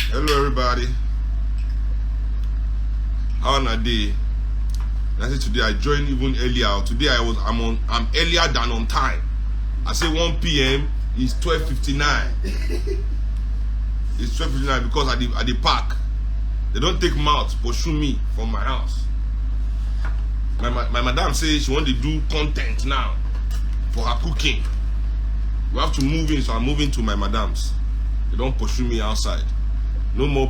Hello everybody. How on a day? I said today I joined even earlier. Today I'm earlier than on time. I say 1 p.m. It's 12:59. It's 12:59 because at the park they don't take mouth pursue me from my house. My madam says she want to do content now for her cooking. We have to move in, so I'm moving to my madam's. They don't pursue me outside. No more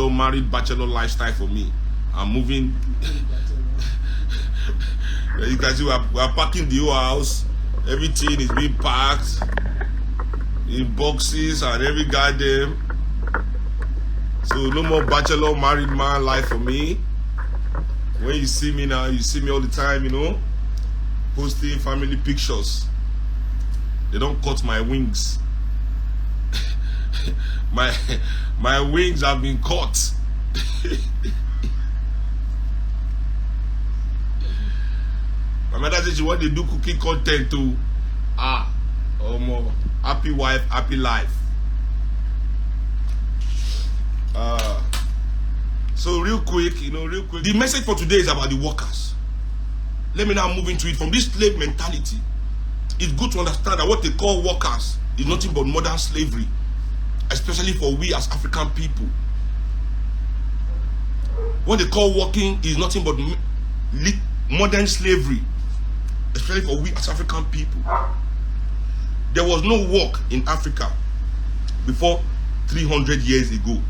married bachelor lifestyle for me. I'm moving. You can see we are packing the whole house. Everything is being packed in boxes and every goddamn. So no more bachelor married man life for me. When you see me now, you see me all the time, you know, posting family pictures. They don't cut my wings. my wings have been cut. My mother said she want to do cooking content too. More happy wife, happy life. So real quick, the message for today is about the workers. Let me now move into it. From this slave mentality, it's good to understand that what they call workers is nothing but modern slavery, especially for we as African people. What they call working is nothing but modern slavery, especially for we as African people. There was no work in Africa before 300 years ago.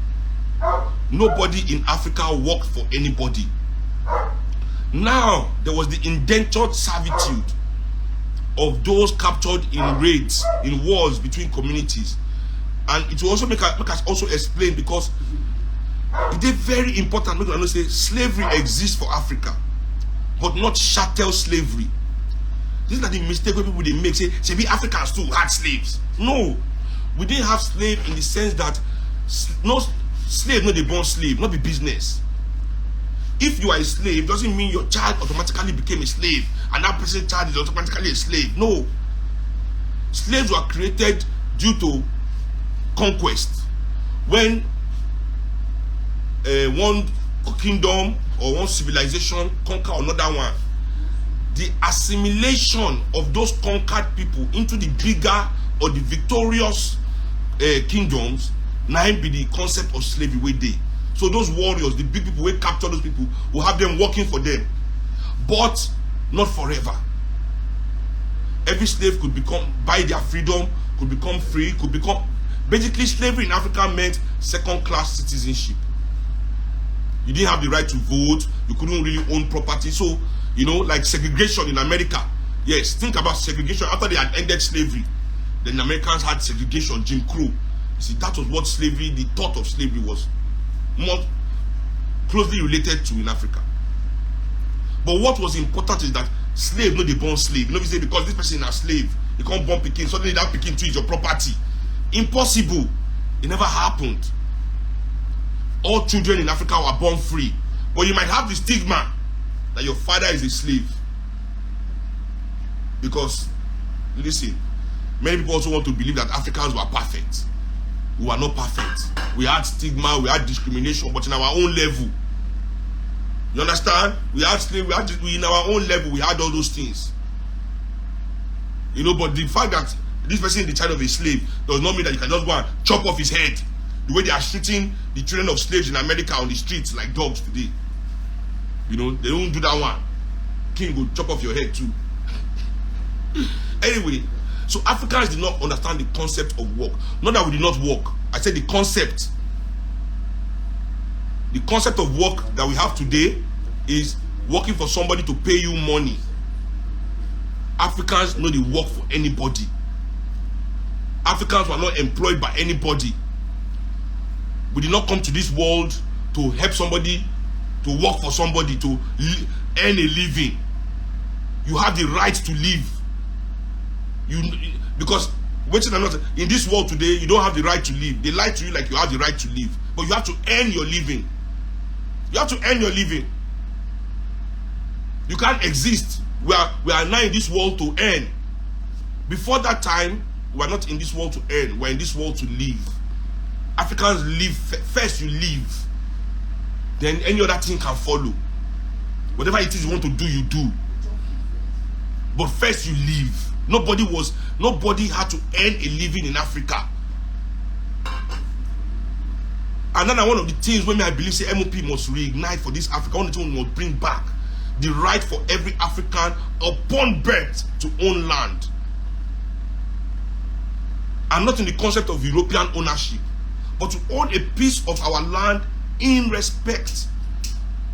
Nobody in Africa worked for anybody. Now, there was the indentured servitude of those captured in raids, in wars between communities. And it will also make us also explain, because it is very important. Make us say slavery exists for Africa, but not chattel slavery. This is not the mistake where people they make. Say we Africans too had slaves. No, we didn't have slave in the sense that no slave, not the born slave, not the business. If you are a slave, doesn't mean your child automatically became a slave, and that person's child is automatically a slave. No, slaves were created due to conquest. When one kingdom or one civilization conquer another one, the assimilation of those conquered people into the bigger or the victorious kingdoms, now be the concept of slavery way day. So those warriors, the big people who capture those people, will have them working for them, but not forever. Every slave could buy their freedom, could become free, could become. Basically, slavery in Africa meant second-class citizenship. You didn't have the right to vote. You couldn't really own property. So, like segregation in America. Yes, think about segregation. After they had ended slavery, then the Americans had segregation, Jim Crow. You see, that was what slavery, the thought of slavery was more closely related to in Africa. But what was important is that slave, not the born slave. You say because this person is a slave, you can't born Peking, suddenly that Peking too is your property. Impossible. It never happened. All children in Africa were born free. But you might have the stigma that your father is a slave. Because, listen, many people also want to believe that Africans were perfect. We were not perfect. We had stigma, we had discrimination, but in our own level. You understand? We had slavery, in our own level, we had all those things. But the fact that this person is the child of a slave does not mean that you can just go and chop off his head. The way they are shooting the children of slaves in America on the streets like dogs today. They don't do that one. King will chop off your head too. Anyway, so Africans did not understand the concept of work. Not that we did not work. I said the concept. The concept of work that we have today is working for somebody to pay you money. Africans know they work for anybody. Africans were not employed by anybody. We did not come to this world to help somebody, to work for somebody, to earn a living. You have the right to live. Because waiting or not, in this world today, you don't have the right to live. They lie to you like you have the right to live. But you have to earn your living. You have to earn your living. You can't exist. We are now in this world to earn. Before that time, we are not in this world to earn. We are in this world to live. Africans live first. You live, then any other thing can follow. Whatever it is you want to do, you do. But first you live. Nobody had to earn a living in Africa. And then one of the things when I believe say MOP must reignite for this Africa, one of the things we must bring back the right for every African upon birth to own land. And not in the concept of European ownership, but to own a piece of our land in respect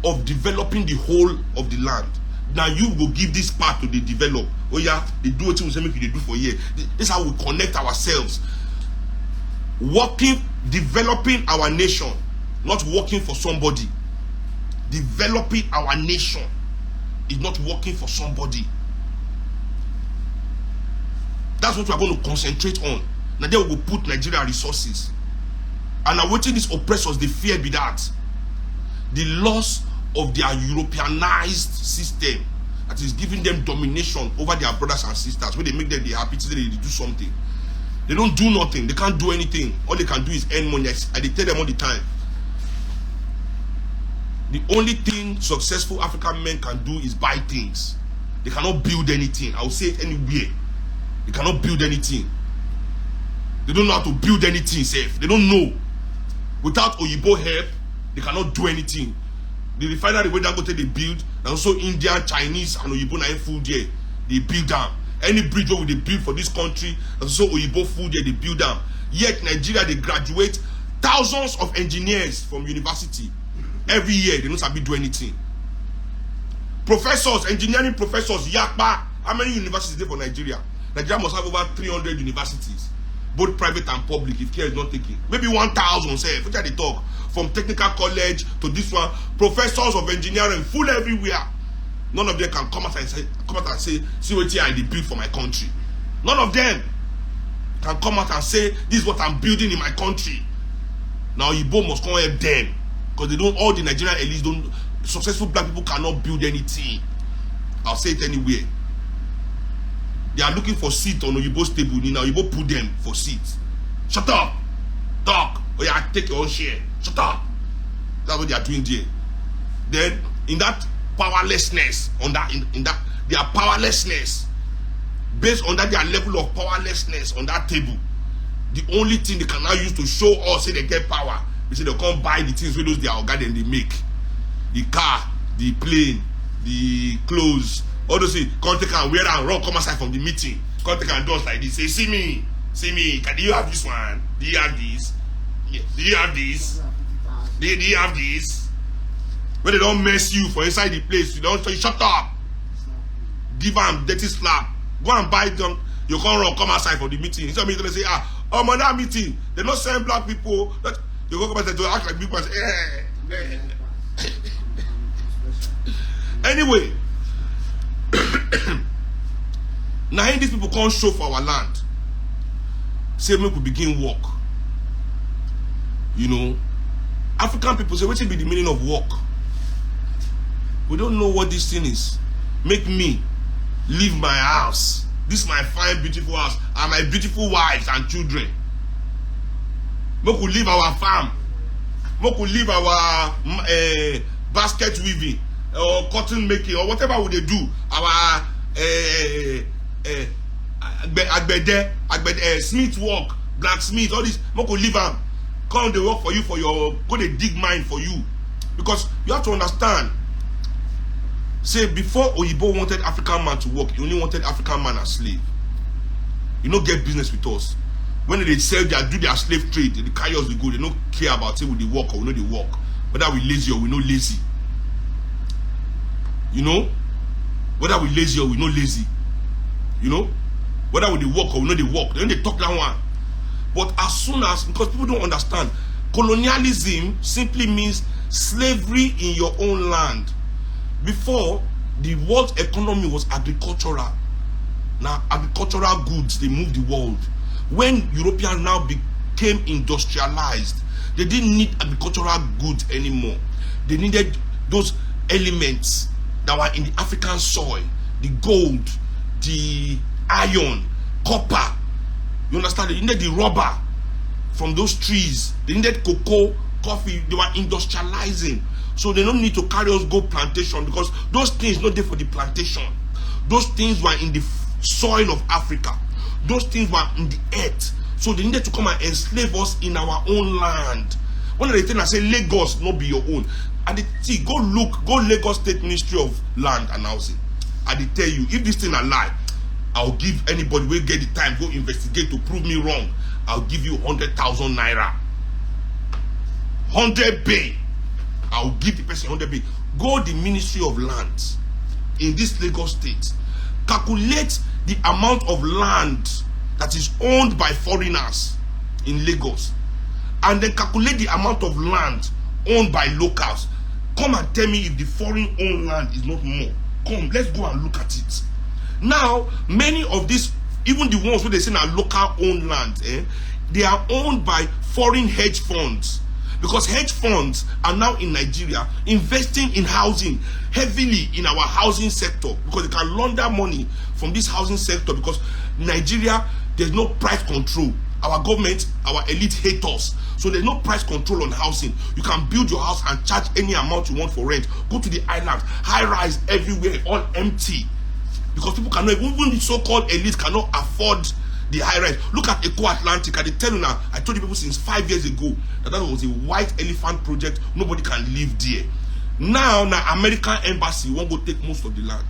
of developing the whole of the land. Now you will give this part to the develop. Oh yeah, they do what we say make you do for year. This is how we connect ourselves. Working, developing our nation, not working for somebody. Developing our nation is not working for somebody. That's what we are going to concentrate on. Now then we will put Nigeria resources. And awaiting these oppressors, they fear be that the loss of their Europeanized system that is giving them domination over their brothers and sisters, when they make them happy to say they do something. They don't do nothing. They can't do anything. All they can do is earn money. I tell them all the time. The only thing successful African men can do is buy things. They cannot build anything. I will say it anywhere. They cannot build anything. They don't know how to build anything safe. They don't know. Without Oyibo help, they cannot do anything. The refinery where they build, and also Indian, Chinese, and Oyibo na food there, they build them. Any bridge where they build for this country, and also Oyibo food there, they build them. Yet Nigeria, they graduate thousands of engineers from university every year. They don't have to do anything. Professors, engineering professors, Yakba. How many universities there for Nigeria? Nigeria must have over 300 universities, both private and public, if care is not taken. Maybe 1,000, say, which are they talk? From technical college to this one, professors of engineering, full everywhere. None of them can come out and say, see what I did build for my country. None of them can come out and say, this is what I'm building in my country. Now Igbo must come help them. Because they don't, all the Nigerian elites don't, successful black people cannot build anything. I'll say it anywhere. They are looking for seats on Oyibo's table. Now Oyibo put them for seats. Shut up. Talk. Oh yeah, take your own share. Shut up. That's what they are doing there. Then in that powerlessness, on that in that their powerlessness, based on that their level of powerlessness on that table, the only thing they can now use to show us say they get power, they say they come buy the things with those their organ they make. The car, the plane, the clothes, all those things. Come take and wear and run, come aside from the meeting. Come take and do us like this. Say, see me, can you have this one? Do you have this? Yes. Do you have this? Do you have this? When they don't mess you for inside the place, you don't say, shut up. Give them dirty slap. Go and buy them. You can't run, come outside for the meeting. Instead of me, say, on that meeting, they don't send black people. That you go come outside to act like people and say, Anyway, now these people can't show for our land. Say, make we begin work. You know, African people say, what should be the meaning of work? We don't know what this thing is. Make me leave my house. This is my fine, beautiful house, and my beautiful wives and children. Make we leave our farm. Make we leave our basket weaving or cotton making or whatever we they do. Our smith work, blacksmith, all this. Make we leave them. Come they work for you for your, go they dig mine for you. Because you have to understand. Say before Oyibo wanted African man to work, he only wanted African man as slave. You don't get business with us. When they sell do their slave trade, the carry us we go, they don't care about say will they work or we know they work. Whether we lazy or we know lazy. You know? Whether we lazy or we know lazy. You know? Whether we they work or we know they work. Then they talk that one. But as soon as, because people don't understand, colonialism simply means slavery in your own land. Before, the world economy was agricultural. Now, agricultural goods, they moved the world. When Europeans now became industrialized, they didn't need agricultural goods anymore. They needed those elements that were in the African soil. The gold, the iron, copper. You understand? They needed the rubber. from those trees. They needed cocoa, coffee. They were industrializing. So they don't need to carry us go plantation, because those things not there for the plantation. Those things were in the soil of Africa. Those things were in the earth. So they needed to come and enslave us in our own land. One of the things I say, Lagos not be your own. And see, go Lagos State Ministry of Land and Housing. And they tell you, if this thing a lie, I'll give anybody will get the time, go investigate to prove me wrong. I'll give you 100,000 naira. 100 bay. I'll give the person 100 bay. Go the Ministry of Lands in this Lagos state. Calculate the amount of land that is owned by foreigners in Lagos. And then calculate the amount of land owned by locals. Come and tell me if the foreign owned land is not more. Come, let's go and look at it. Now, many of these, even the ones where they say are local owned land, they are owned by foreign hedge funds. Because hedge funds are now in Nigeria investing in housing, heavily in our housing sector, because they can launder money from this housing sector, because Nigeria, there's no price control. Our government, our elite hate us. So there's no price control on housing. You can build your house and charge any amount you want for rent. Go to the island, high rise everywhere, all empty. Because people cannot, even the so-called elite cannot afford the high rise. Look at Eco Atlantic. I tell you now, I told you people since 5 years ago that was a white elephant project. Nobody can live there. Now American embassy won't go take most of the land.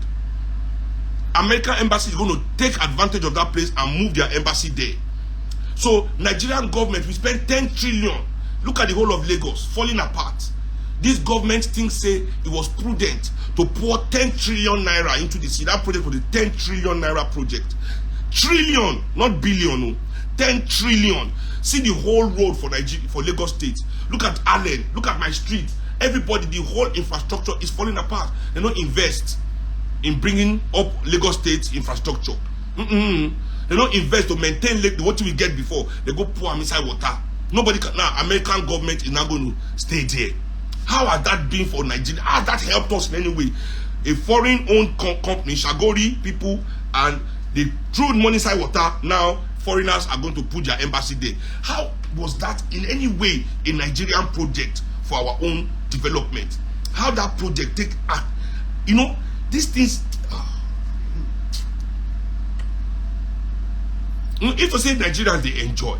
American embassy is going to take advantage of that place and move their embassy there. So Nigerian government, we spend 10 trillion. Look at the whole of Lagos falling apart. This government thinks say it was prudent to pour 10 trillion naira into the sea. That project was the 10 trillion naira project. Trillion, not billion. 10 trillion. See the whole road for Nigeria, for Lagos State. Look at Allen. Look at my street. Everybody, the whole infrastructure is falling apart. They don't invest in bringing up Lagos State's infrastructure. They don't invest to maintain what we get before. They go pour inside water. Nobody can now. American government is now going to stay there. How has that been for Nigeria? How has that helped us in any way? A foreign-owned company, Shagori people, and they threw money inside water. Now foreigners are going to put their embassy there. How was that in any way a Nigerian project for our own development? How that project take act? You know, these things. If to say Nigerians they enjoy,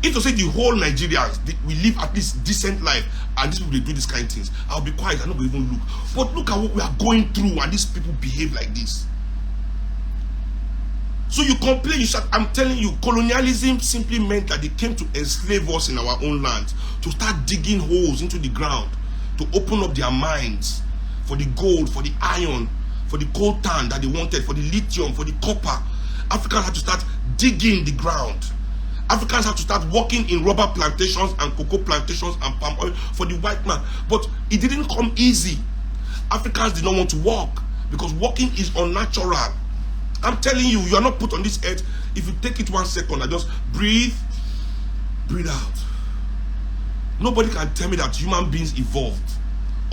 if to say the whole Nigerians we live at least decent life, and these people they do these kind of things, I'll be quiet. I'm not going to even look. But look at what we are going through, and these people behave like this. So you complain, you shout. I'm telling you, colonialism simply meant that they came to enslave us in our own land, to start digging holes into the ground, to open up their minds for the gold, for the iron, for the coltan that they wanted, for the lithium, for the copper. Africans had to start digging the ground. Africans had to start working in rubber plantations and cocoa plantations and palm oil for the white man. But it didn't come easy. Africans did not want to work because working is unnatural. I'm telling you, you are not put on this earth. If you take it 1 second and just breathe out. Nobody can tell me that human beings evolved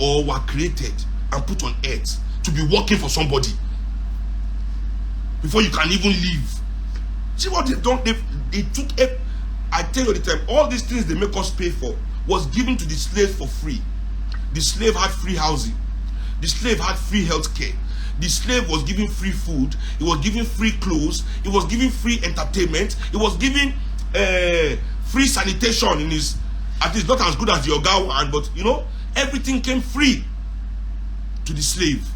or were created and put on earth to be working for somebody before you can even live. See what they've done? They took it. I tell you all the time, all these things they make us pay for was given to the slave for free. The slave had free housing. The slave had free health care. The slave was given free food. He was given free clothes. He was given free entertainment. He was given free sanitation in his, at least not as good as the Oga one, but you know, everything came free to the slave.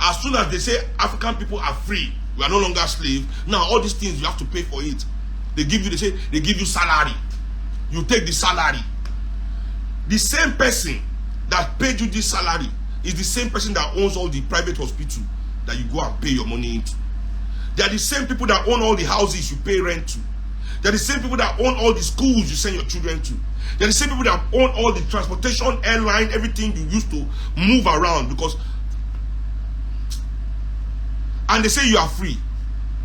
As soon as they say African people are free, we are no longer slave. Now all these things you have to pay for it. They give you, they say they give you salary. You take the salary. The same person that paid you this salary is the same person that owns all the private hospital that you go and pay your money into. They are the same people that own all the houses you pay rent to. They are the same people that own all the schools you send your children to. They are the same people that own all the transportation, airline, everything you used to move around because. And they say you are free.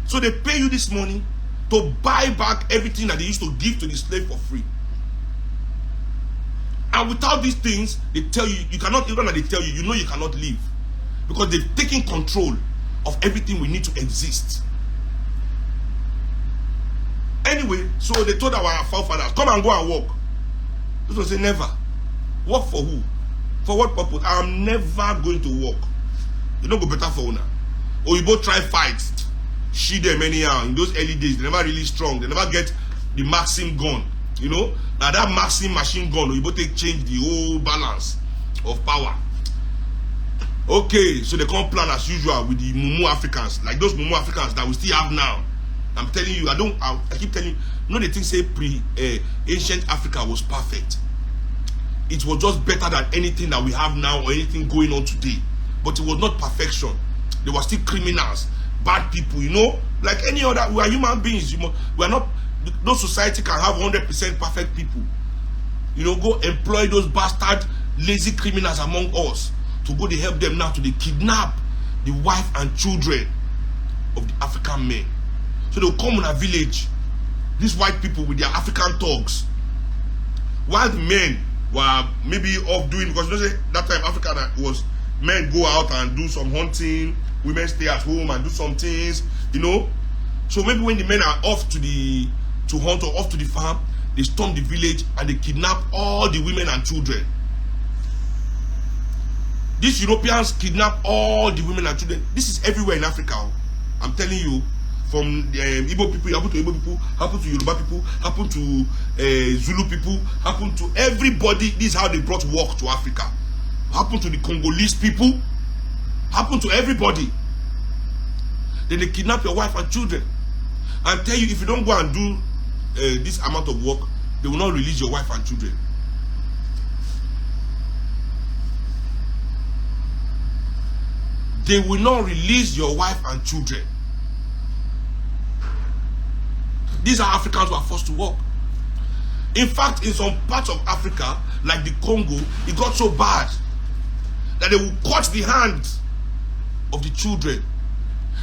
So they pay you this money to buy back everything that they used to give to the slave for free. And without these things, they tell you, you cannot, even when they tell you, you know you cannot live. Because they've taken control of everything we need to exist. Anyway. anyway, so they told our forefathers, come and go and work. This one say never. Work for who? For what purpose? I'm never going to work. You don't go better for una. Or you both try fight. She them anyhow. In those early days, they never really strong. They never get the Maxim gun. You know? Now that Maxim machine gun, you both take change the whole balance of power. Okay, so they come plan as usual with the Mumu Africans, like those Mumu Africans that we still have now. I'm telling you, I keep telling you, no, they think say ancient Africa was perfect. It was just better than anything that we have now or anything going on today. But it was not perfection. There were still criminals, bad people, you know, like any other. We are human beings. We are not. No society can have 100% perfect people. You know, go employ those bastard, lazy criminals among us to go. They help them now to they kidnap the wife and children of the African men. So they'll come in a village, these white people with their African thugs, while the men were maybe off doing, because you know, that time Africa was men go out and do some hunting, women stay at home and do some things, you know. So maybe when the men are off to hunt or off to the farm, they storm the village and they kidnap all the women and children. These Europeans kidnap all the women and children. This is everywhere in Africa. I'm telling you, from Igbo people, happen to Igbo people, happen to Yoruba people, happen to Zulu people, happen to everybody. This is how they brought work to Africa. Happen to the Congolese people, happen to everybody. Then they kidnap your wife and children and tell you if you don't go and do this amount of work, they will not release your wife and children. They will not release your wife and children. These are Africans who are forced to work. In fact, in some parts of Africa, like the Congo, it got so bad that they will cut the hands of the children.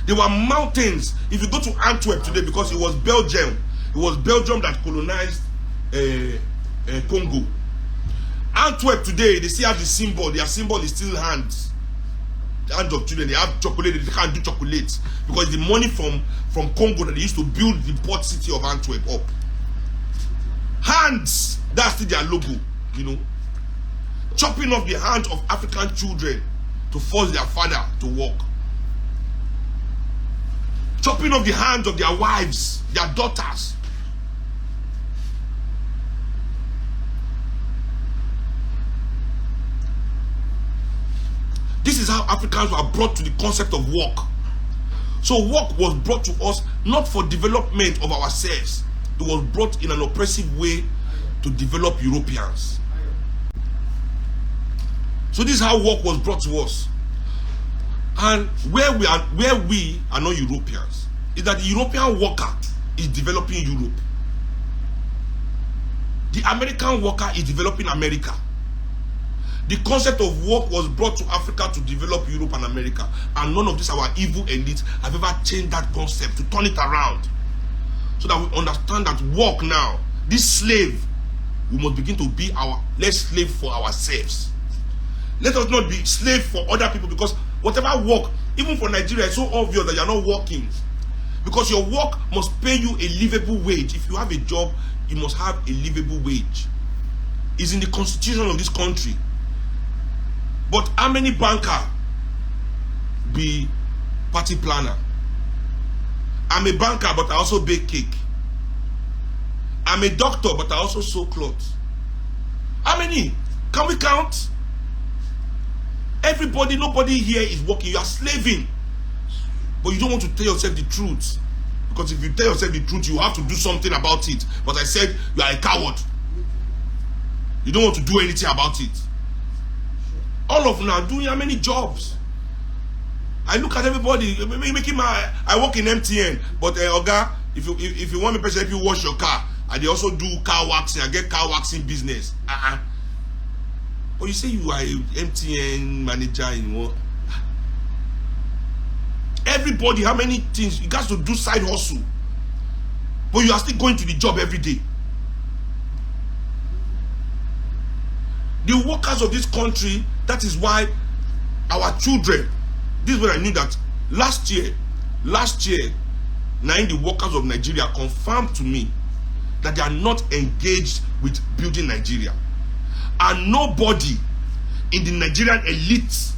There were mountains. If you go to Antwerp today, because it was Belgium that colonized Congo. Antwerp today, they still have the symbol. Their symbol is still hands. The hands of children. They have chocolate. They can't do chocolate because the money from Congo that they used to build the port city of Antwerp up. Hands. That's still their logo. You know, chopping off the hands of African children to force their father to work. Chopping off the hands of their wives, their daughters. This is how Africans were brought to the concept of work. So work was brought to us not for development of ourselves. It was brought in an oppressive way to develop Europeans. So this is how work was brought to us. And where we are not Europeans, is that the European worker is developing Europe. The American worker is developing America. The concept of work was brought to Africa to develop Europe and America. And none of these our evil elites have ever changed that concept to turn it around. So that we understand that work now, this slave, we must begin to be let's slave for ourselves. Let us not be slave for other people, because whatever work, even for Nigeria, it's so obvious that you're not working. Because your work must pay you a livable wage. If you have a job, you must have a livable wage. It's in the constitution of this country. But how many banker be party planner? I'm a banker, but I also bake cake. I'm a doctor, but I also sew clothes. How many? Can we count? Everybody, nobody here is working. You are slaving. But you don't want to tell yourself the truth. Because if you tell yourself the truth, you have to do something about it. But I said, you are a coward. You don't want to do anything about it. All of them are doing how many jobs? I look at everybody, making I work in MTN, but Oga, if you want me to help you wash your car, I they also do car waxing. I get car waxing business. But you say you are a MTN manager in what? Everybody, how many things you got to do side hustle, but you are still going to the job every day. The workers of this country, that is why our children, this is when I knew that last year, now the workers of Nigeria confirmed to me that they are not engaged with building Nigeria. And nobody in the Nigerian elite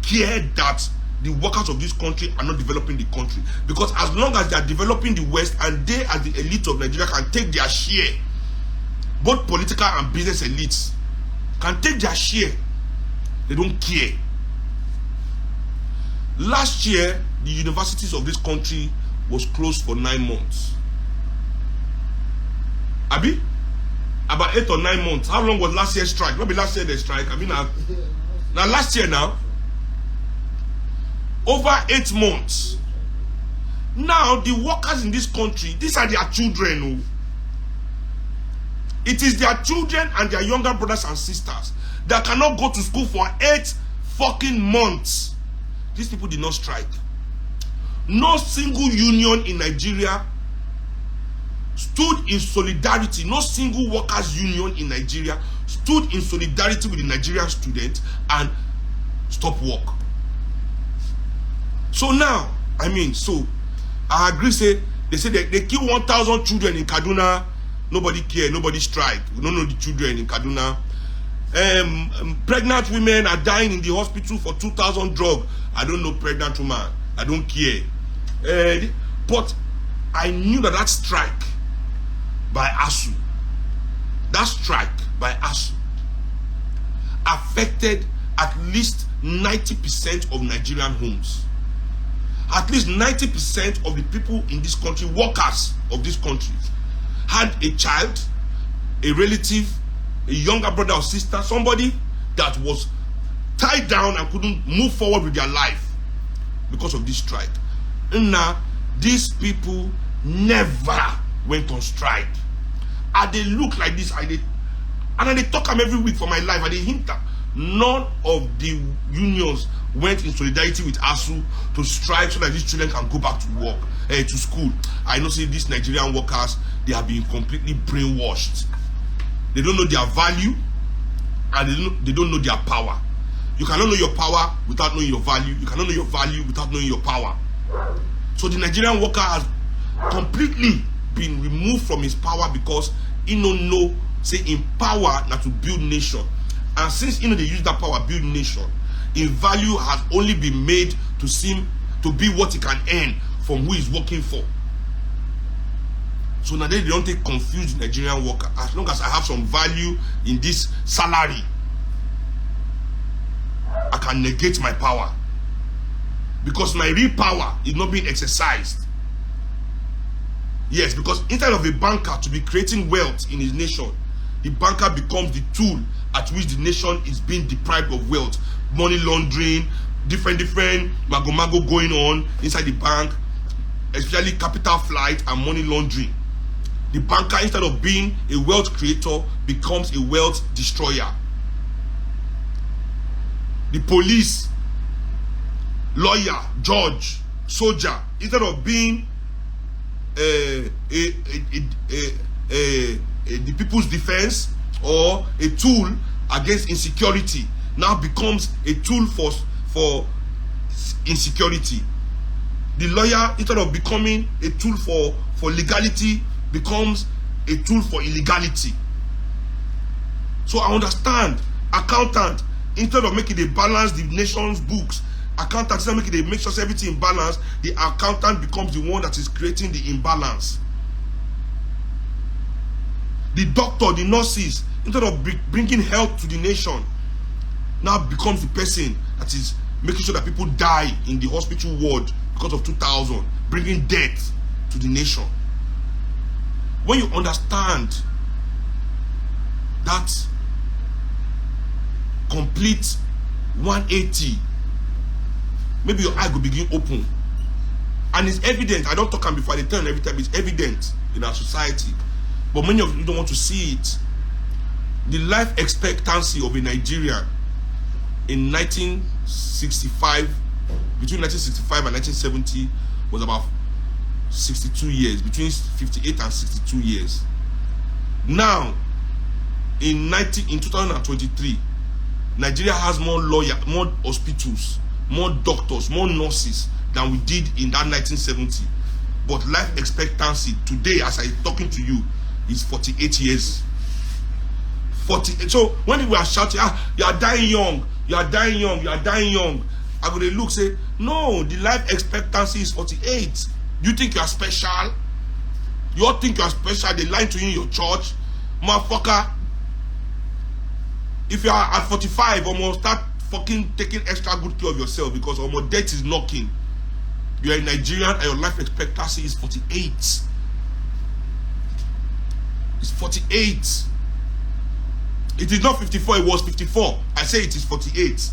care that the workers of this country are not developing the country. Because as long as they are developing the West and they as the elite of Nigeria can take their share, both political and business elites can take their share, they don't care. Last year, the universities of this country was closed for 9 months. Abi? About 8 or 9 months. How long was last year's strike? Maybe last year they strike. I mean, now last year now, over 8 months. Now, the workers in this country, these are their children. It is their children and their younger brothers and sisters that cannot go to school for 8 fucking months. These people did not strike. No single union in Nigeria stood in solidarity. No single workers union in Nigeria stood in solidarity with the Nigerian students and stopped work. So now, I mean, so I agree. They say they kill 1,000 children in Kaduna. Nobody care. Nobody strike. We don't know the children in Kaduna. Pregnant women are dying in the hospital for 2,000 drugs. I don't know pregnant woman. I don't care. But I knew that strike by ASU, affected at least 90% of Nigerian homes. At least 90% of the people in this country, workers of this country, had a child, a relative, a younger brother or sister, somebody that was tied down and couldn't move forward with their life because of this strike. And now, these people never went on strike. And they look like this, and they talk them every week for my life, and they hint at none of the unions went in solidarity with ASU to strike so that these children can go back to work, to school. I know, say these Nigerian workers, they are being completely brainwashed. They don't know their value, and they don't know their power. You cannot know your power without knowing your value. You cannot know your value without knowing your power. So the Nigerian worker has completely been removed from his power because he don't know, say, in power not to build nation. And since they use that power build nation, in value has only been made to seem to be what he can earn from who he's working for. So now they don't take confused Nigerian worker. As long as I have some value in this salary, I can negate my power. Because my real power is not being exercised. Yes, because instead of a banker to be creating wealth in his nation, the banker becomes the tool at which the nation is being deprived of wealth. Money laundering, different mago going on inside the bank, especially capital flight and money laundering. The banker, instead of being a wealth creator, becomes a wealth destroyer. The police, lawyer, judge, soldier, instead of being the people's defense or a tool against insecurity, now becomes a tool for insecurity. The lawyer, instead of becoming a tool for legality, becomes a tool for illegality. So I understand. Accountant, instead of making it balance the nation's books, accountant, instead of making it make sure everything in balance, the accountant becomes the one that is creating the imbalance. The doctor, the nurses, instead of bringing health to the nation, now becomes the person that is making sure that people die in the hospital ward because of 2,000, bringing death to the nation. When you understand that complete 180, maybe your eye will begin open. And it's evident. I don't talk before, I tell you every time, it's evident in our society. But many of you don't want to see it. The life expectancy of a Nigerian in 1965, between 1965 and 1970, was about 62 years, between 58 and 62 years. Now, in 2023, Nigeria has more lawyers, more hospitals, more doctors, more nurses than we did in that 1970. but life expectancy today, as I'm talking to you, is 48 years. 40. So when we are shouting, you are dying young, you are dying young, you are dying young, I'm going to look, say, no, the life expectancy is 48. You think you are special? You all think you are special? They lie to you in your church? Motherfucker. If you are at 45, almost start fucking taking extra good care of yourself, because almost death is knocking. You are in Nigeria and your life expectancy is 48. It's 48. It is not 54, it was 54. I say it is 48.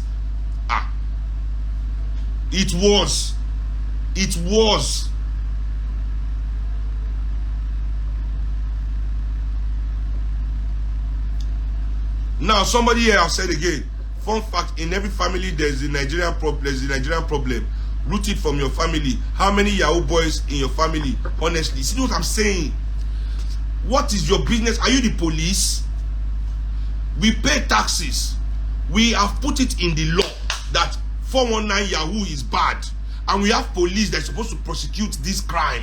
It was. It was. Now, somebody here has said again, fun fact, in every family there's a Nigerian problem. Rooted from your family. How many Yahoo boys in your family? Honestly, see what I'm saying? What is your business? Are you the police? We pay taxes. We have put it in the law that 419 Yahoo is bad, and we have police that's supposed to prosecute this crime.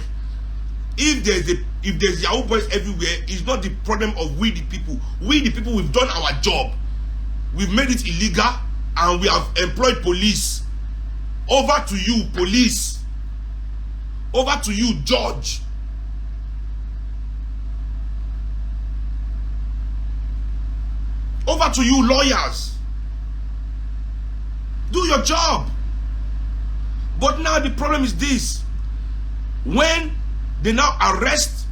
If there's Yahoo boys everywhere, it's not the problem of we the people. We the people, we've done our job. We've made it illegal, and we have employed police. Over to you, police. Over to you, judge. Over to you, lawyers. Do your job. But now the problem is this. When they now arrest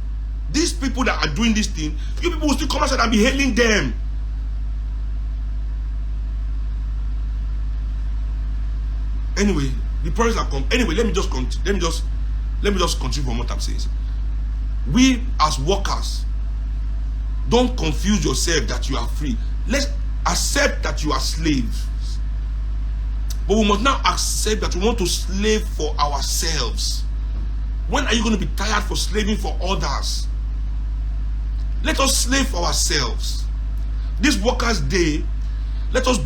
these people that are doing this thing, you people will still come outside and be hailing them. Anyway, the problems are come. Anyway, let me just continue from what I'm saying. We as workers, don't confuse yourself that you are free. Let's accept that you are slaves. But we must now accept that we want to slave for ourselves. When are you going to be tired for slaving for others? Let us slave for ourselves. This Workers' Day, let us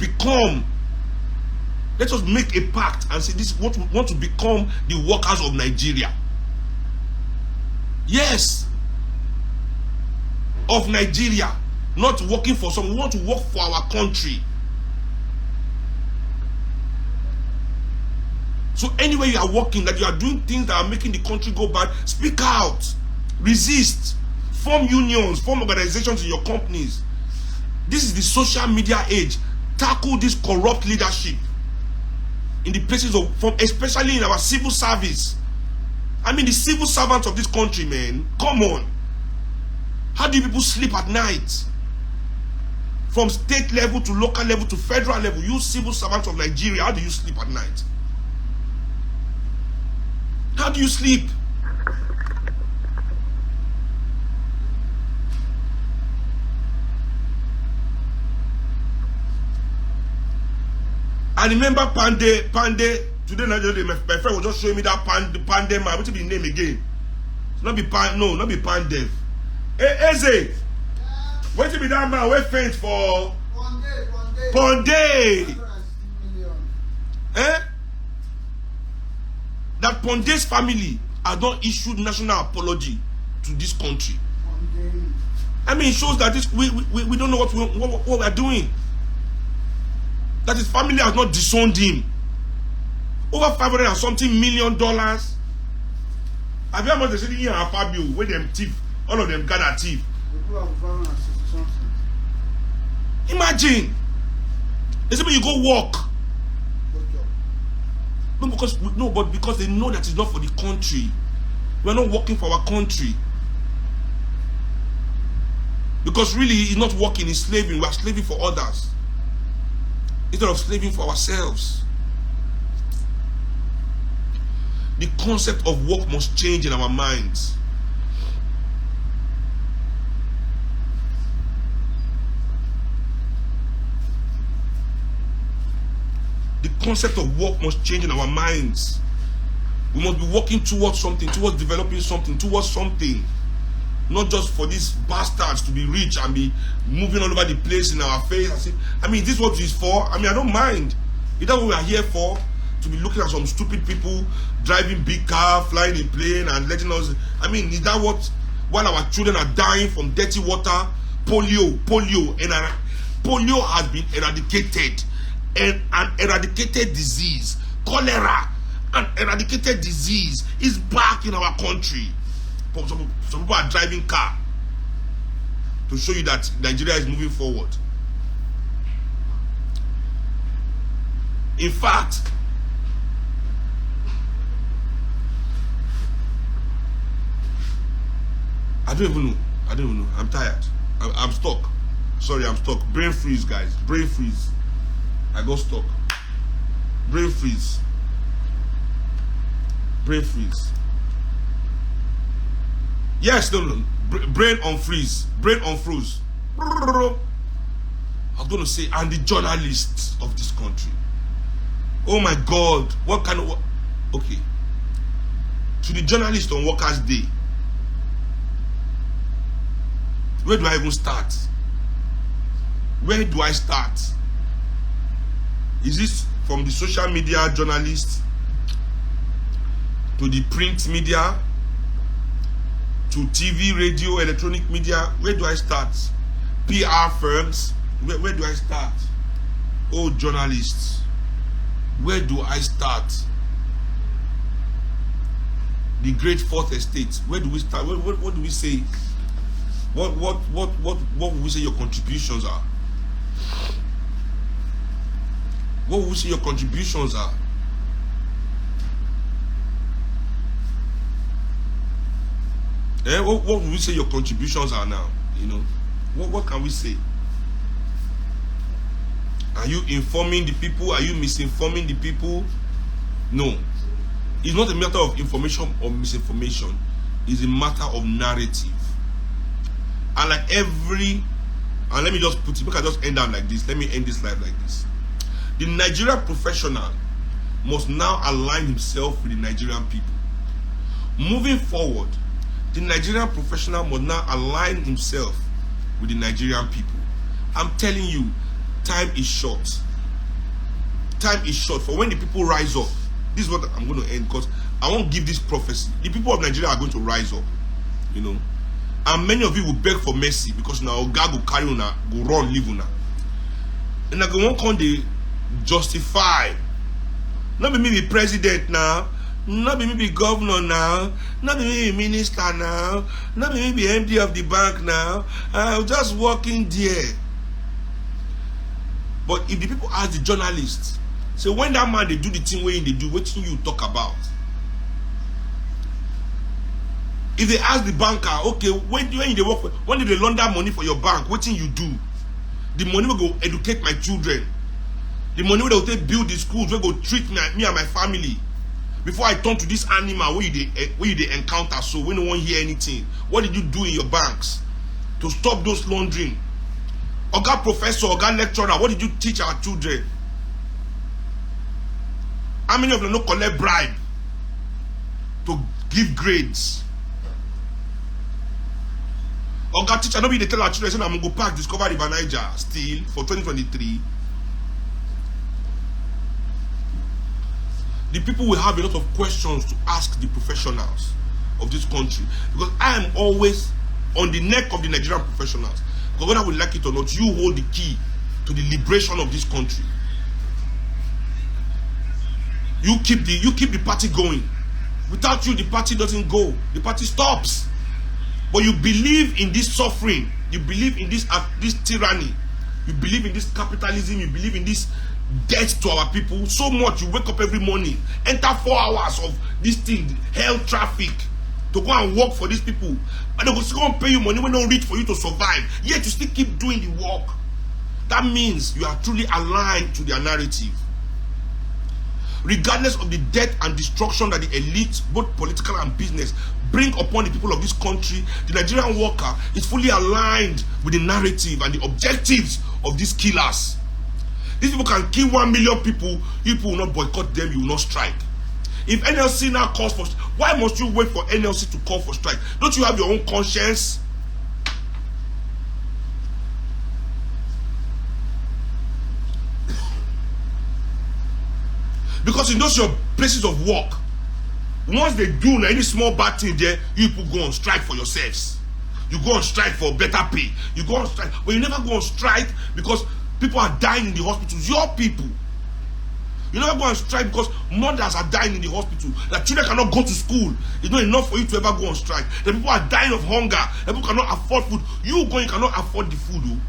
make a pact and say this is what we want to become, the workers of Nigeria. Yes. Of Nigeria. Not working for someone. We want to work for our country. So anywhere you are working, that you are doing things that are making the country go bad, speak out. Resist. Form unions, form organizations in your companies. This is the social media age. Tackle this corrupt leadership in the places of, especially in our civil service. I mean, the civil servants of this country, man. Come on. How do you people sleep at night? From state level to local level to federal level, you civil servants of Nigeria, how do you sleep at night? How do you sleep? I remember Pande, today my friend was just showing me that Pande man. What's the name again? It's not be Pandev. Hey, Eze, what's be that man? We faint for Pande. Eh? That Ponde's family has not issued national apology to this country. I mean, it shows that this we don't know what we are doing. That his family has not disowned him. Over $500 and something million. Have you ever they say here at Fabio where them thief, all of them gather thief? Imagine. They say when you go walk. But because they know that it's not for the country. We are not working for our country. Because really it's not working, it's slaving. We are slaving for others instead of slaving for ourselves. The concept of work must change in our minds. The concept of work must change in our minds. We must be working towards something, towards developing something, towards something. Not just for these bastards to be rich and be moving all over the place in our face. I mean, this is what it's for. I mean, I don't mind. Is that what we are here for? to be looking at some stupid people driving big car, flying in plane, and letting us. I mean, is that what? While our children are dying from dirty water, polio, and polio has been eradicated, and an eradicated disease, cholera, an eradicated disease is back in our country. Some people are driving car to show you that Nigeria is moving forward. In fact, I don't even know. I'm tired. I'm stuck. Sorry, I'm stuck. Brain freeze, guys. Brain freeze. I got stuck. Brain freeze. Brain freeze. Yes, no. Brain on freeze. Brain on froze. I was going to say, and the journalists of this country. Oh my God. What kind of... Okay. To the journalists on Workers' Day. Where do I even start? Where do I start? Is this from the social media journalists to the print media to TV, radio, electronic media? Where do I start? PR firms? Where do I start? Oh, journalists, where do I start? The great fourth estate, where do we start? What do we say? What would we say your contributions are? What would we say your contributions are? What would we say your contributions are now? You know, what can we say? Are you informing the people? Are you misinforming the people? No. It's not a matter of information or misinformation. It's a matter of narrative. And like and let me just put it, because I just end up like this. Let me end this life like this. The Nigerian professional must now align himself with the Nigerian people. Moving forward, the Nigerian professional must now align himself with the Nigerian people. I'm telling you, time is short. Time is short for when the people rise up. This is what I'm going to end, because I won't give this prophecy. The people of Nigeria are going to rise up, you know. And many of you will beg for mercy, because now God will carry on, go run, live on. And I won't come they justify. Not be me be president now. Not be me be governor now. Not be me be minister now. Not be me be MD of the bank now. I'm just working there. But if the people ask the journalists, so when that man they do the thing where they do, what thing you talk about? If they ask the banker, okay, when they work for, when did they launder money for your bank? What thing you do? The money will go educate my children. The money will take build the schools, will go treat me and my family. Before I turn to this animal where you encounter, so when no one hear anything, what did you do in your banks to stop those laundering? Oga professor, Oga lecturer, what did you teach our children? How many of them don't collect bribe to give grades? Oga teacher, nobody they tell our children, say, I'm going to go park Discover River Niger still for 2023. The people will have a lot of questions to ask the professionals of this country, because I am always on the neck of the Nigerian professionals. Because whether we like it or not, you hold the key to the liberation of this country. You keep the party going. Without you, the party doesn't go. The party stops. But you believe in this suffering. You believe in this tyranny. You believe in this capitalism. You believe in this death to our people so much. You wake up every morning, enter 4 hours of this thing, hell traffic, to go and work for these people, and they will still pay you money when they don't reach for you to survive, yet you still keep doing the work. That means you are truly aligned to their narrative. Regardless of the death and destruction that the elite, both political and business, bring upon the people of this country, the Nigerian worker is fully aligned with the narrative and the objectives of these killers. These people can kill 1 million people. You will not boycott them, you will not strike. If NLC now calls for, why must you wait for NLC to call for strike? Don't you have your own conscience? Because in those your places of work, once they do any small bad thing there, you people go on strike for yourselves. You go on strike for better pay. You go on strike, but you never go on strike because people are dying in the hospitals. Your people. You never go on strike because mothers are dying in the hospital. That children cannot go to school. It's not enough for you to ever go on strike. The people are dying of hunger. The people cannot afford food. You cannot afford the food. Oh.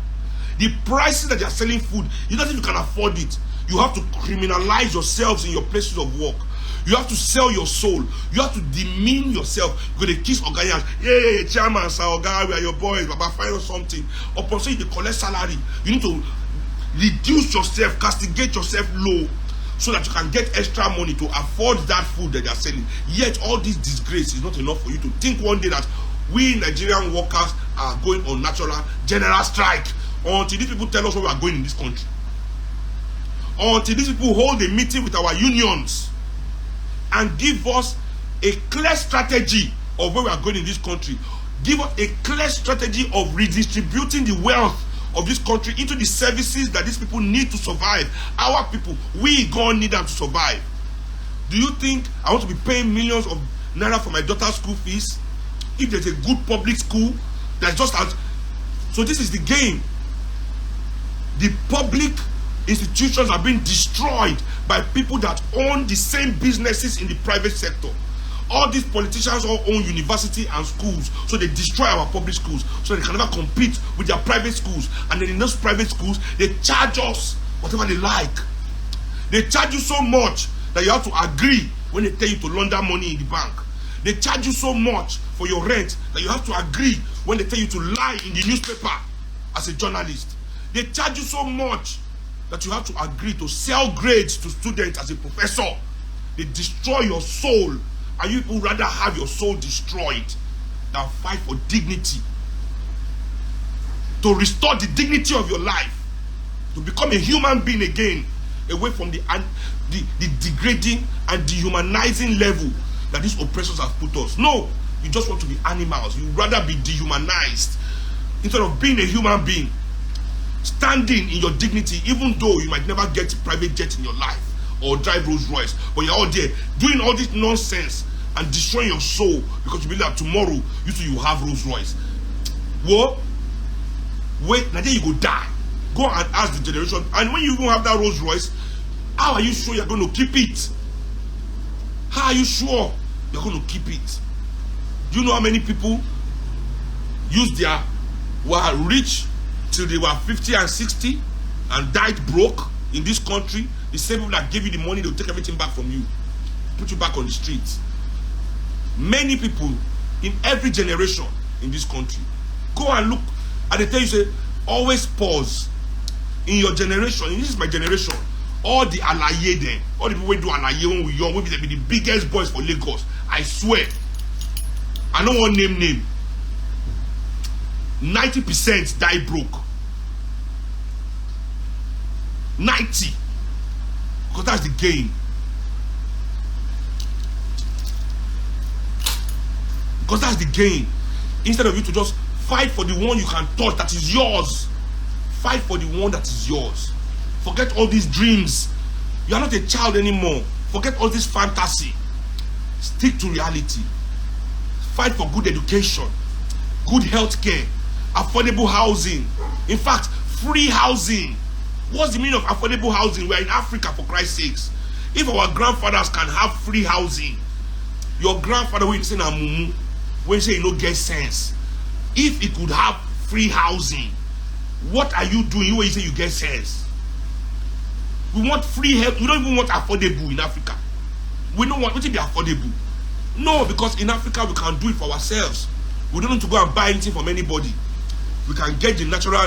The prices that they are selling food, it's not if you can afford it. You have to criminalize yourselves in your places of work. You have to sell your soul. You have to demean yourself. You go to kiss Ogayans. Hey, chairman, sir, Oga, we are your boys. Baba, find us something. Upon saying you collect salary, you need to reduce yourself, castigate yourself low, so that you can get extra money to afford that food that they are selling. Yet all this disgrace is not enough for you to think one day that we Nigerian workers are going on general strike until these people tell us where we are going in this country. Until these people hold a meeting with our unions and give us a clear strategy of where we are going in this country. Give us a clear strategy of redistributing the wealth of this country into the services that these people need to survive. Our people, we gonna need them to survive. Do you think I want to be paying millions of naira for my daughter's school fees if there's a good public school that's just as... So this is the game. The public institutions are being destroyed by people that own the same businesses in the private sector. All these politicians all own university and schools, so they destroy our public schools so they can never compete with their private schools. And then in those private schools, they charge us whatever they like. They charge you so much that you have to agree when they tell you to launder money in the bank. They charge you so much for your rent that you have to agree when they tell you to lie in the newspaper as a journalist. They charge you so much that you have to agree to sell grades to students as a professor. They destroy your soul, and you would rather have your soul destroyed than fight for dignity. To restore the dignity of your life, to become a human being again, away from the degrading and dehumanizing level that these oppressors have put us. No, you just want to be animals. You'd rather be dehumanized instead of being a human being, standing in your dignity, even though you might never get a private jet in your life or drive Rolls Royce, but you're out there doing all this nonsense and destroying your soul because you believe that tomorrow you have Rolls Royce. Well, wait, now then you go die. Go and ask the generation, and when you even have that Rolls Royce, how are you sure you're going to keep it? How are you sure you're going to keep it? Do you know how many people were rich till they were 50 and 60 and died broke in this country? The same people that gave you the money, they'll take everything back from you, put you back on the streets. Many people in every generation in this country. Go and look, and they tell you, say, always pause. In your generation, this is my generation, all the alaye there, all the people who do alaye when we young, we be the biggest boys for Lagos. I swear. I don't want name. 90% die broke. 90. Because that's the game. Because that's the game. Instead of you to just fight for the one you can touch that is yours. Fight for the one that is yours. Forget all these dreams. You are not a child anymore. Forget all this fantasy. Stick to reality. Fight for good education, good health care, affordable housing. In fact, free housing. What's the meaning of affordable housing? We are in Africa, for Christ's sakes. If our grandfathers can have free housing, your grandfather will say na mumu, when say you no get sense. If he could have free housing, what are you doing when you say you get sense? We want free health. We don't even want affordable in Africa. We don't want it to be affordable. No, because in Africa we can do it for ourselves. We don't need to go and buy anything from anybody. We can get the natural,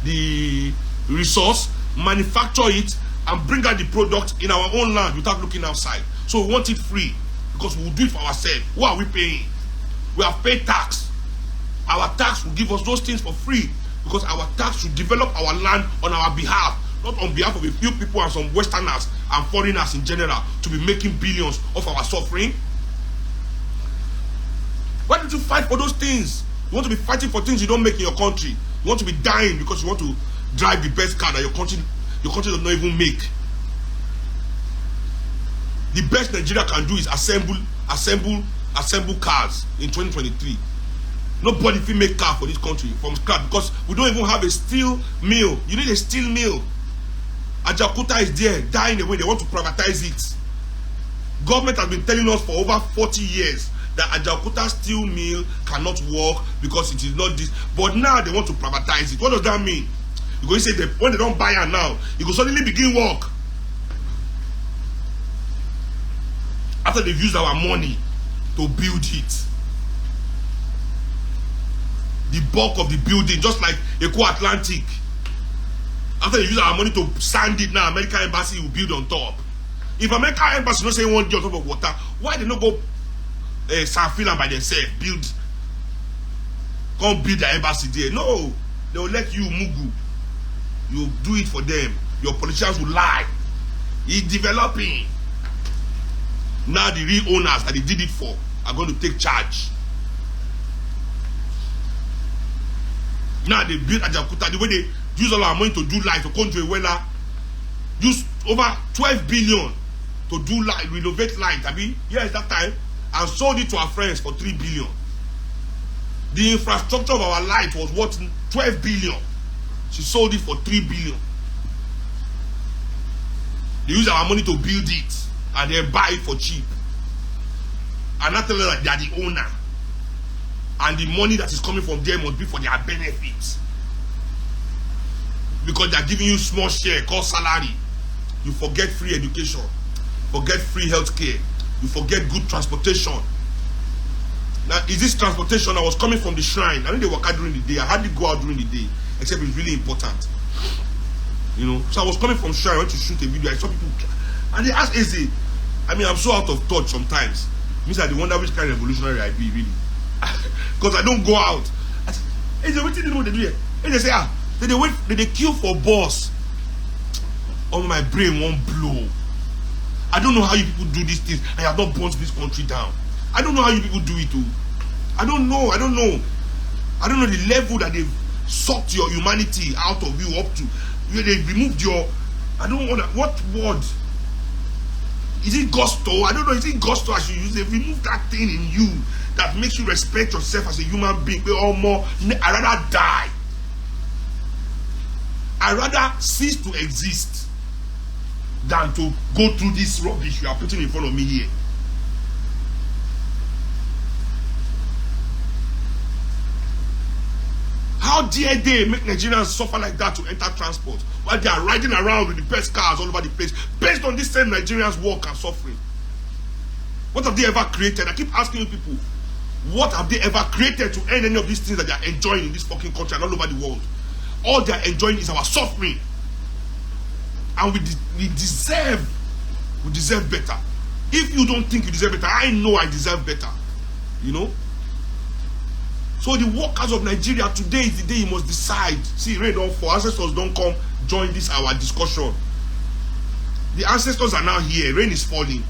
the resource, manufacture it, and bring out the product in our own land without looking outside. So we want it free because we will do it for ourselves. What are we paying? We have paid tax. Our tax will give us those things for free because our tax should develop our land on our behalf, not on behalf of a few people and some Westerners and foreigners in general to be making billions of our suffering. Why don't you fight for those things? You want to be fighting for things you don't make in your country. You want to be dying because you want to drive the best car that your country does not even make. The best Nigeria can do is assemble cars in 2023. Nobody will make car for this country from scratch because we don't even have a steel mill. You need a steel mill. Ajaokuta is there, dying away. They want to privatize it. Government has been telling us for over 40 years that Ajaokuta steel mill cannot work because it is not this. But now they want to privatize it. What does that mean? You go say that when they don't buy it now, it will suddenly begin work. After they've used our money to build it. The bulk of the building, just like Eco Atlantic. After they use our money to sand it now, American embassy will build on top. If American embassy not say one day on top of water, why they not go San Finland by themselves come build their embassy there? No, they will let you mugu. You do it for them. Your politicians will lie. It's developing. Now the real owners that they did it for are going to take charge. Now they build Ajaokuta the way they use all our money to do life to come to Ewela. Use over 12 billion to do light, renovate light. I mean, yes, that time, and sold it to our friends for 3 billion. The infrastructure of our light was worth 12 billion. She sold it for 3 billion. They use our money to build it and then buy it for cheap. And not tell them that they are the owner. And the money that is coming from them must be for their benefit. Because they are giving you small share called salary. You forget free education. Forget free health care. You forget good transportation. Now, is this transportation? I was coming from the shrine. I know they work out during the day. I hardly go out during the day. Except it's really important. You know? So I was coming from shrine. I went to shoot a video. I saw people. And they asked Eze. I mean, I'm so out of touch sometimes. It means that they wonder which kind of revolutionary I be, really. Because I don't go out. I said, Eze, what do you know what they do here? And they say, they queue for boss. Oh, my brain won't blow. I don't know how you people do these things and you have not burnt this country down. I don't know how you people do it too. I don't know the level that they've sucked your humanity out of you up to. They've removed your, I don't want that. What word? Is it gusto? I don't know. Is it gusto as you use? They've removed that thing in you that makes you respect yourself as a human being. I'd rather die. I'd rather cease to exist than to go through this rubbish you are putting in front of me here. How dare they make Nigerians suffer like that to enter transport while they are riding around with the best cars all over the place based on this same Nigerians' work and suffering? What have they ever created? I keep asking you people, what have they ever created to earn any of these things that they are enjoying in this fucking country and all over the world? All they are enjoying is our suffering. And we deserve better. If you don't think you deserve better, I know I deserve better. You know? So the workers of Nigeria, today is the day you must decide. See, rain don't fall. Ancestors don't come join this our discussion. The ancestors are now here. Rain is falling.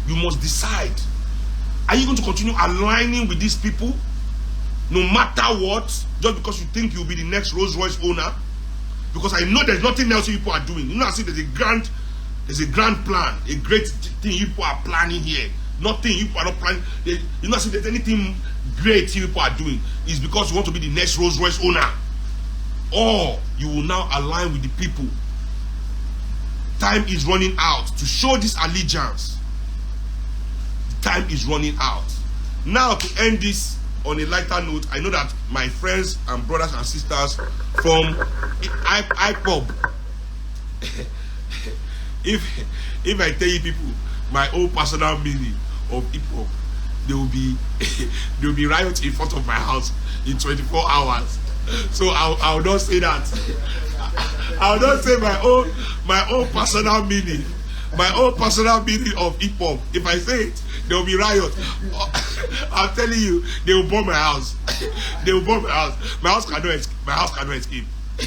You must decide. Are you going to continue aligning with these people? No matter what, just because you think you'll be the next Rolls Royce owner? Because I know there's nothing else you people are doing. You know, I see there's a grand plan, a great thing you people are planning here. Nothing you people are not planning. You know, I see there's anything great you people are doing. It's because you want to be the next Rolls Royce owner. Or you will now align with the people. Time is running out to show this allegiance. The time is running out. Now, to end this on a lighter note, I know that my friends and brothers and sisters from IPOB, if I tell you people my own personal meaning of IPOB, they will be riots in front of my house in 24 hours. So I will not say that. I will not say my own personal meaning. My own personal meaning of IPOB. If I say it, there will be riot. I'm telling you, they will burn my house. They will burn my house. My house cannot escape. They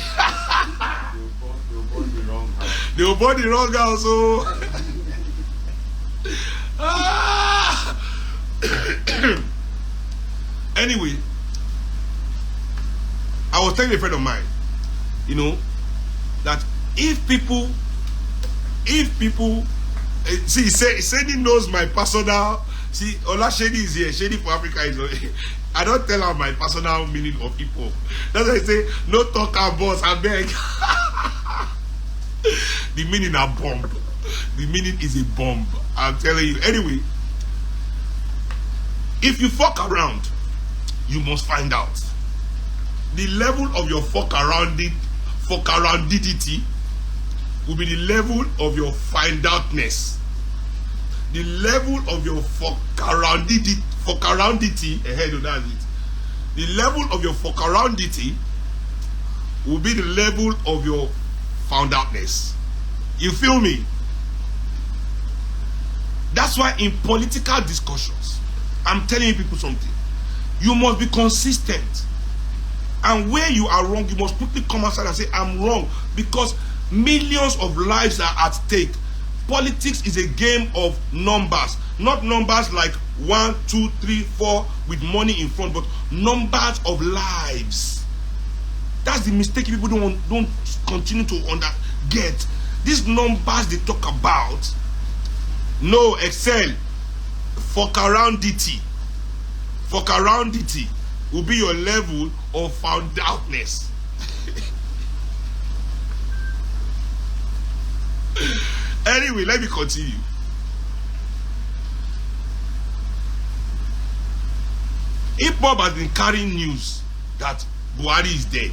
will burn the wrong house. They will burn the wrong house. So anyway, I was telling a friend of mine, you know, that if people, see, Shady knows my personal. See, Ola Shady is here. Shady for Africa is. I don't tell her my personal meaning of people. That's why I say no talk and boss. I beg. The meaning a bomb. The meaning is a bomb. I'm telling you. Anyway, if you fuck around, you must find out the level of your fuck aroundidity will be the level of your find outness. The level of your fuck aroundity, ahead of that it. The level of your fuck aroundity will be the level of your found outness. You feel me? That's why in political discussions, I'm telling you people something. You must be consistent. And where you are wrong, you must quickly come outside and say, I'm wrong. Because millions of lives are at stake. Politics is a game of numbers. Not numbers like 1, 2, 3, 4 with money in front, but numbers of lives. That's the mistake people don't continue to get. These numbers they talk about. No, Excel. Fuck around DT. Fuck around DT will be your level of found outness. Anyway, let me continue. Hip-hop has been carrying news that Buhari is dead.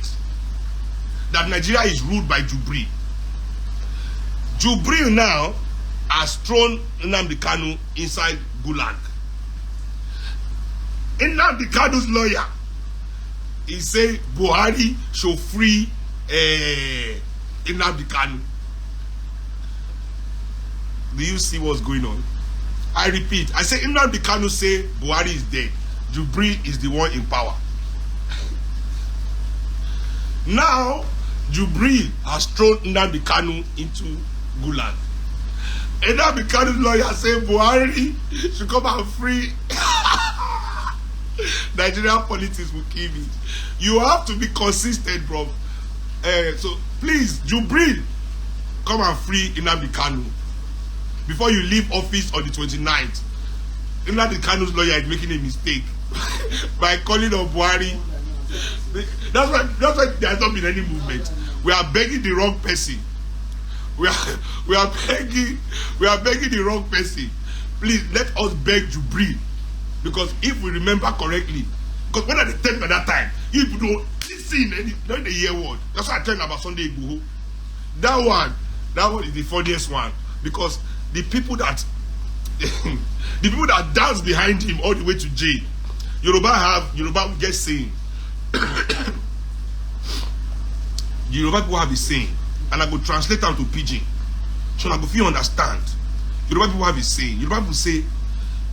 That Nigeria is ruled by Jubril. Jubril now has thrown Nnamdi Kanu inside Gulag. Nnamdi Kanu's lawyer, he said Buhari should free Nnamdi Kanu. Do you see what's going on? I repeat, I say Nnamdi Kanu say Buhari is dead. Jubril is the one in power. Now, Jubril has thrown Nnamdi Kanu into Gulag. Nnamdi Kanu's lawyer say Buhari should come and free. Nigerian politics will kill me. You have to be consistent, bro. So please, Jubril, come and free Nnamdi Kanu before you leave office on the 29th. Nnamdi Kanu's lawyer is making a mistake by calling on Buhari. That's why there has not been any movement. We are begging the wrong person. We are begging the wrong person. Please let us beg Jubril. Because if we remember correctly, because when I tell you at that time, you people don't listen any hear word. That's why I tell you about Sunday Igboho. That one is the funniest one. Because the people that dance behind him all the way to jail, Yoruba get saying. Yoruba people have a saying, and I go translate them to pidgin. So I go feel understand. Yoruba people have a saying. Yoruba people say,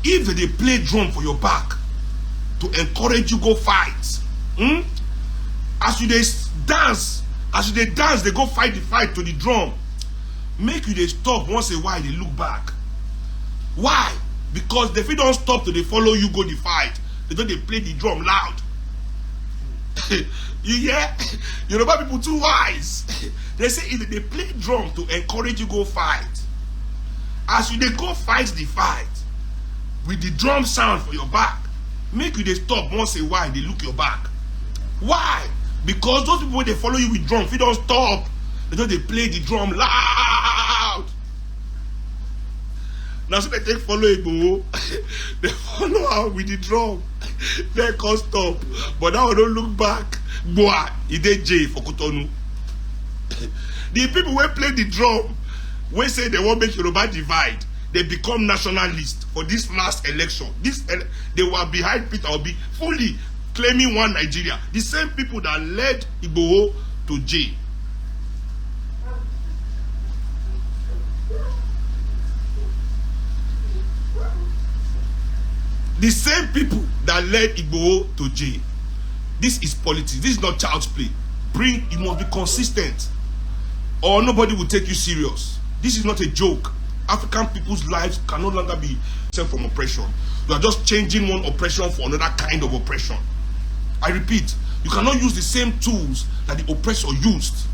if they play drum for your back to encourage you go fight, as you dance, they go fight the fight to the drum. Make you they stop once a while, they look back. Why? Because if you don't stop to they follow you go the fight, they play the drum loud. You hear? Yoruba people too wise. They say if they play drum to encourage you go fight, as you they go fight the fight, with the drum sound for your back, make you they stop once a while, they look your back. Why? Because those people they follow you with drum, if you don't stop, they play the drum loud. Now so they take follow Igboho, they follow out with the drum. They can't stop. But now don't look back. Boy, it dey J for Cotonou. The people who play the drum, when say they won't make Yoruba divide, they become nationalists for this last election. They were behind Peter Obi, fully claiming one Nigeria. The same people that led Igboho to jail. The same people that led Igboho to jail. This is politics. This is not child's play. You must be consistent, or nobody will take you serious. This is not a joke. African people's lives can no longer be saved from oppression. You are just changing one oppression for another kind of oppression. I repeat, you cannot use the same tools that the oppressor used.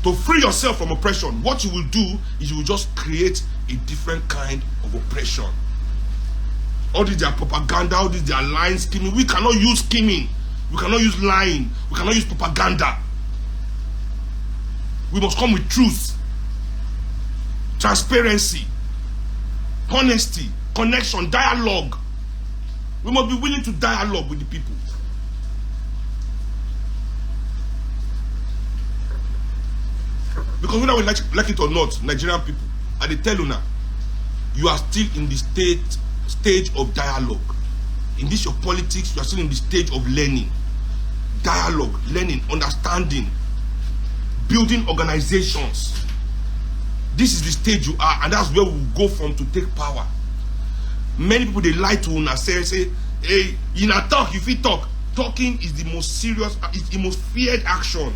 To free yourself from oppression, what you will do is you will just create a different kind of oppression. All this their propaganda, all this their lying, scheming. We cannot use scheming. We cannot use lying. We cannot use propaganda. We must come with truth, transparency, honesty, connection, dialogue. We must be willing to dialogue with the people. Because whether we like it or not, Nigerian people, and they tell you now, you are still in the stage of dialogue. In this your politics, you are still in the stage of learning. Dialogue, learning, understanding, building organizations. This is the stage you are, and that's where we go from to take power. Many people, they lie to una, say, hey, in a talk, if you talk, talking is the most serious, it's the most feared action.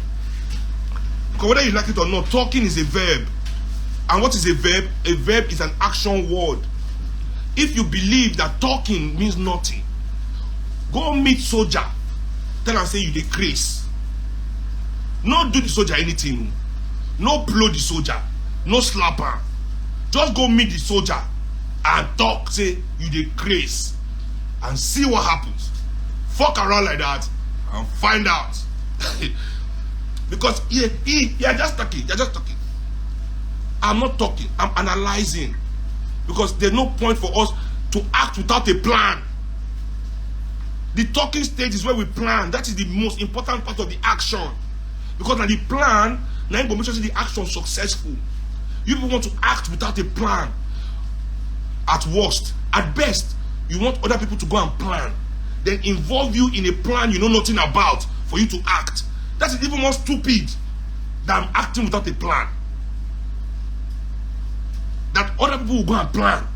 Because whether you like it or not, talking is a verb. And what is a verb? A verb is an action word. If you believe that talking means nothing, go meet soldier. Tell am say you dey craze. No do the soldier anything. No blow the soldier. No slap am. Just go meet the soldier and talk, say you dey craze, and see what happens. Fuck around like that and find out. Because you're just talking. You're just talking. I'm not talking. I'm analyzing. Because there's no point for us to act without a plan. The talking stage is where we plan. That is the most important part of the action. Because now the plan, now you make sure the action successful. You people want to act without a plan. At worst. At best, you want other people to go and plan. Then involve you in a plan you know nothing about for you to act. That is even more stupid than acting without a plan. That other people will go and plan.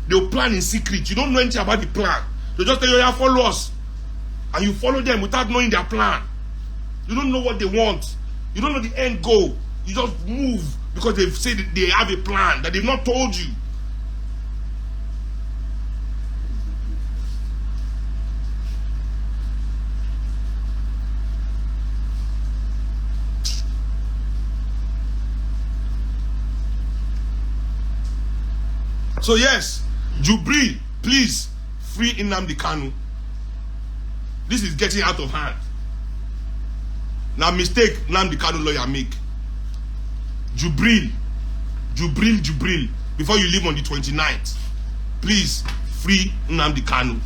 They'll plan in secret. You don't know anything about the plan. They just tell you, yeah, follow us. And you follow them without knowing their plan. You don't know what they want. You don't know the end goal. You just move because they've said they have a plan that they've not told you. So yes, Jubril, please free Nnamdi Kanu. This is getting out of hand. Now mistake Nnamdi Kanu lawyer make. Jubril, before you leave on the 29th, please free Nnamdi Kanu.